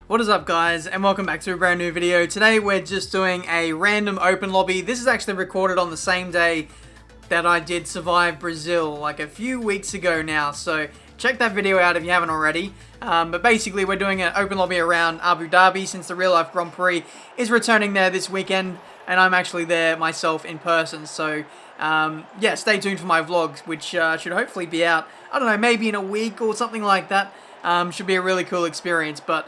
What is up, guys, and welcome back to a brand new video. Today we're just doing a random open lobby. This is actually recorded on the same day that I did Survive Brazil, like a few weeks ago now, so check that video out if you haven't already. But basically we're doing an open lobby around Abu Dhabi since the real life Grand Prix is returning there this weekend, and I'm actually there myself in person, so yeah, stay tuned for my vlogs, which should hopefully be out, I don't know, maybe in a week or something like that. Should be a really cool experience, but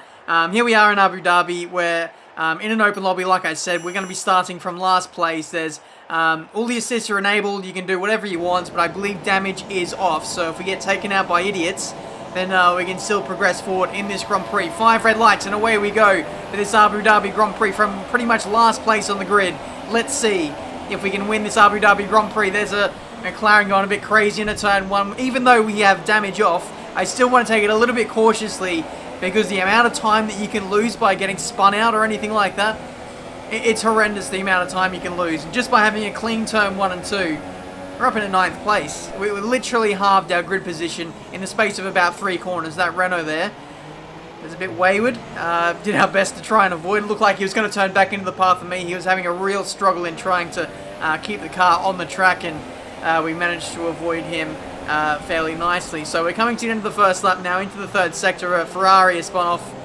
here we are in Abu Dhabi, where in an open lobby, like I said, we're going to be starting from last place. There's all the assists are enabled, you can do whatever you want, but I believe damage is off, so if we get taken out by idiots, then we can still progress forward in this Grand Prix. 5 red lights, and away we go for this Abu Dhabi Grand Prix from pretty much last place on the grid. Let's see if we can win this Abu Dhabi Grand Prix. There's a McLaren going a bit crazy in a turn 1. Even though we have damage off, I still want to take it a little bit cautiously, because the amount of time that you can lose by getting spun out or anything like that, it's horrendous, the amount of time you can lose. And just by having a clean turn 1 and 2, we're up in 9th place. We literally halved our grid position in the space of about 3 corners. That Renault there was a bit wayward. Did our best to try and avoid. It looked like he was going to turn back into the path of me. He was having a real struggle in trying to keep the car on the track, and we managed to avoid him fairly nicely. So we're coming to the end of the first lap now, into the third sector. A Ferrari has spun off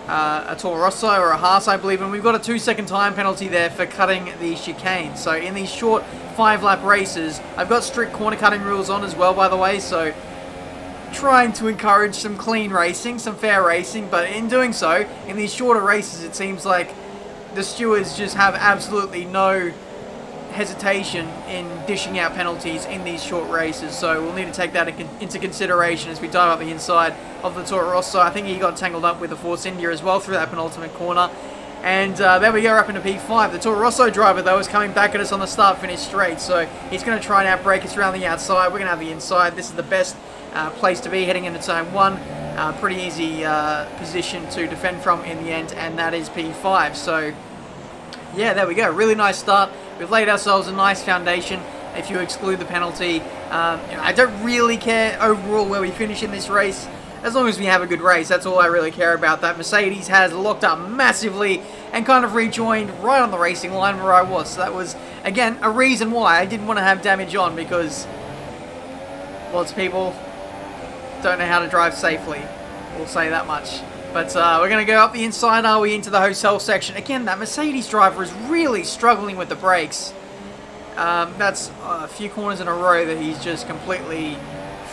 a Toro Rosso or a Haas, I believe, and we've got a 2-second time penalty there for cutting the chicane. So in these short 5-lap races, I've got strict corner cutting rules on as well, by the way, so trying to encourage some clean racing, some fair racing, but in doing so, in these shorter races, it seems like the stewards just have absolutely no hesitation in dishing out penalties in these short races, so we'll need to take that into consideration as we dive up the inside of the Toro Rosso. I think he got tangled up with the Force India as well through that penultimate corner, and there we go, up into P5. The Toro Rosso driver, though, is coming back at us on the start-finish straight, so he's going to try and outbrake us around the outside. We're going to have the inside. This is the best place to be heading into turn 1. Pretty easy position to defend from in the end, and that is P5. So yeah, there we go, really nice start. We've laid ourselves a nice foundation if you exclude the penalty. I don't really care overall where we finish in this race, as long as we have a good race. That's all I really care about. That Mercedes has locked up massively and kind of rejoined right on the racing line where I was. So that was, again, a reason why I didn't want to have damage on, because lots of people don't know how to drive safely. We'll say that much. But we're going to go up the inside, are we, into the hotel section. Again, that Mercedes driver is really struggling with the brakes. That's a few corners in a row that he's just completely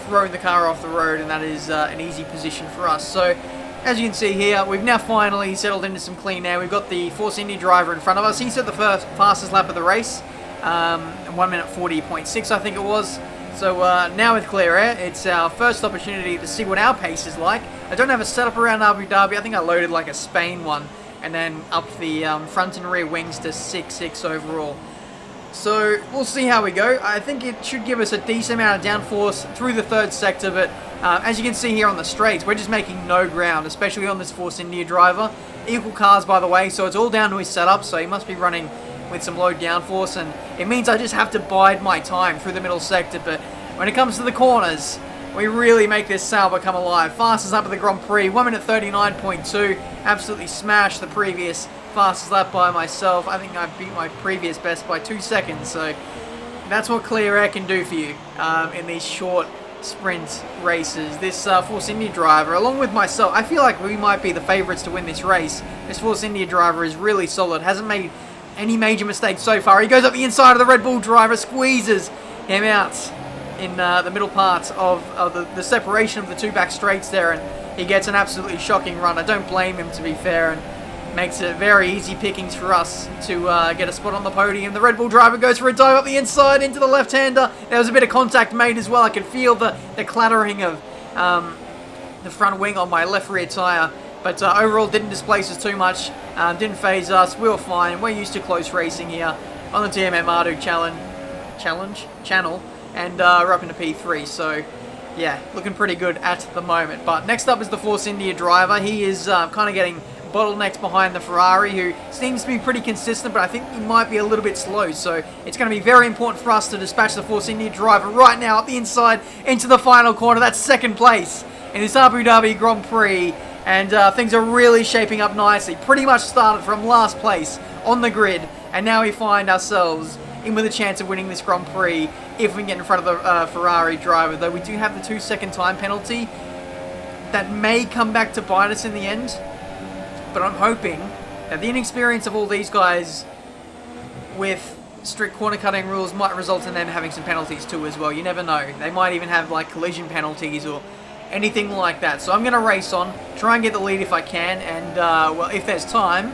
thrown the car off the road, and that is an easy position for us. So, as you can see here, we've now finally settled into some clean air. We've got the Force India driver in front of us. He set the fastest lap of the race, 1 minute 40.6, I think it was. So now with clear air, it's our first opportunity to see what our pace is like. I don't have a setup around Abu Dhabi. I think I loaded like a Spain one, and then up the front and rear wings to 6.6 overall. So we'll see how we go. I think it should give us a decent amount of downforce through the third sector, but as you can see here on the straights, we're just making no ground, especially on this Force India driver. Equal cars, by the way, so it's all down to his setup, so he must be running with some low downforce, and it means I just have to bide my time through the middle sector. But when it comes to the corners, we really make this Sauber come alive. Fastest lap of the Grand Prix, 1 minute 39.2. Absolutely smashed the previous fastest lap by myself. I think I beat my previous best by 2 seconds, so that's what clear air can do for you in these short sprint races. This Force India driver, along with myself, I feel like we might be the favourites to win this race. This Force India driver is really solid, hasn't made any major mistakes so far. He goes up the inside of the Red Bull driver, squeezes him out in the middle part of the separation of the 2 back straights there, and he gets an absolutely shocking run. I don't blame him, to be fair, and makes it very easy pickings for us to get a spot on the podium. The Red Bull driver goes for a dive up the inside into the left-hander. There was a bit of contact made as well. I could feel the clattering of the front wing on my left rear tyre, but overall didn't displace us too much, didn't phase us. We were fine. We're used to close racing here on the Tiametmarduk channel, and we're up into P3, so yeah, looking pretty good at the moment. But next up is the Force India driver. He is kind of getting bottlenecks behind the Ferrari, who seems to be pretty consistent, but I think he might be a little bit slow, so it's going to be very important for us to dispatch the Force India driver right now up the inside into the final corner. That's second place in this Abu Dhabi Grand Prix, And things are really shaping up nicely. Pretty much started from last place on the grid, and now we find ourselves in with a chance of winning this Grand Prix if we can get in front of the Ferrari driver, though we do have the 2-second time penalty. That may come back to bite us in the end, but I'm hoping that the inexperience of all these guys with strict corner cutting rules might result in them having some penalties too as well. You never know. They might even have like collision penalties or anything like that. So I'm going to race on, try and get the lead if I can, and well, if there's time,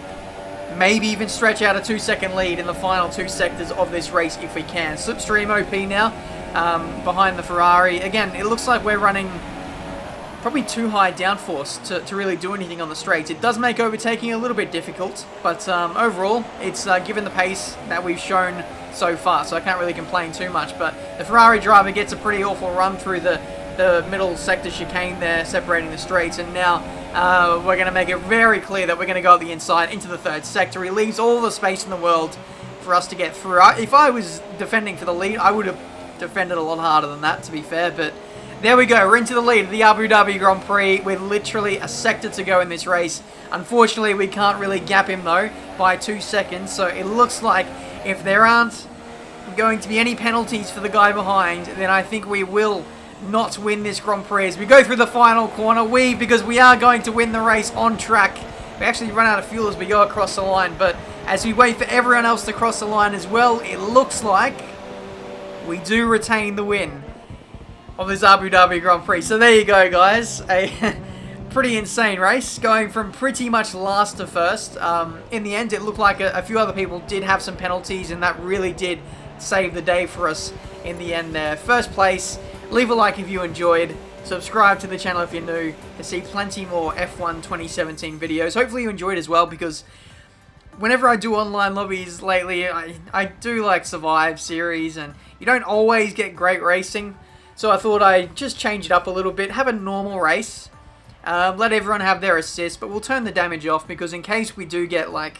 maybe even stretch out a 2-second lead in the final 2 sectors of this race if we can. Slipstream OP now, behind the Ferrari. Again, it looks like we're running probably too high downforce to really do anything on the straights. It does make overtaking a little bit difficult, but overall, it's given the pace that we've shown so far, so I can't really complain too much. But the Ferrari driver gets a pretty awful run through the middle sector chicane there, separating the straights, and now we're going to make it very clear that we're going to go up the inside into the 3rd sector. He leaves all the space in the world for us to get through. If I was defending for the lead, I would have defended a lot harder than that, to be fair, but there we go. We're into the lead of the Abu Dhabi Grand Prix with literally a sector to go in this race. Unfortunately, we can't really gap him, though, by 2 seconds, so it looks like if there aren't going to be any penalties for the guy behind, then I think we will not win this Grand Prix as we go through the final corner. Because we are going to win the race on track. We actually run out of fuel as we go across the line, but as we wait for everyone else to cross the line as well, it looks like we do retain the win of this Abu Dhabi Grand Prix. So there you go, guys. A pretty insane race, going from pretty much last to first. In the end, it looked like a few other people did have some penalties, and that really did save the day for us in the end there. First place. Leave a like if you enjoyed. Subscribe to the channel if you're new to see plenty more F1 2017 videos. Hopefully you enjoyed as well, because whenever I do online lobbies lately, I do like Survive series, and you don't always get great racing. So I thought I'd just change it up a little bit, have a normal race, let everyone have their assist, but we'll turn the damage off, because in case we do get like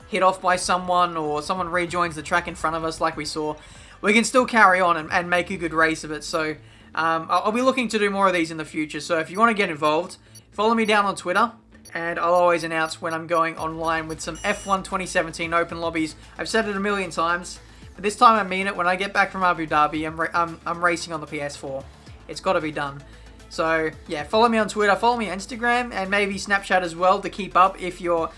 hit off by someone, or someone rejoins the track in front of us like we saw, we can still carry on and make a good race of it. So I'll be looking to do more of these in the future. So if you want to get involved, follow me down on Twitter, and I'll always announce when I'm going online with some F1 2017 open lobbies. I've said it a million times, but this time I mean it. When I get back from Abu Dhabi, I'm racing on the PS4. It's got to be done. So yeah, follow me on Twitter, follow me on Instagram, and maybe Snapchat as well to keep up. If you're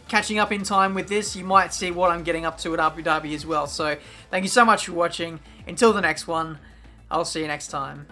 catching up in time with this, you might see what I'm getting up to at Abu Dhabi as well. So thank you so much for watching. Until the next one, I'll see you next time.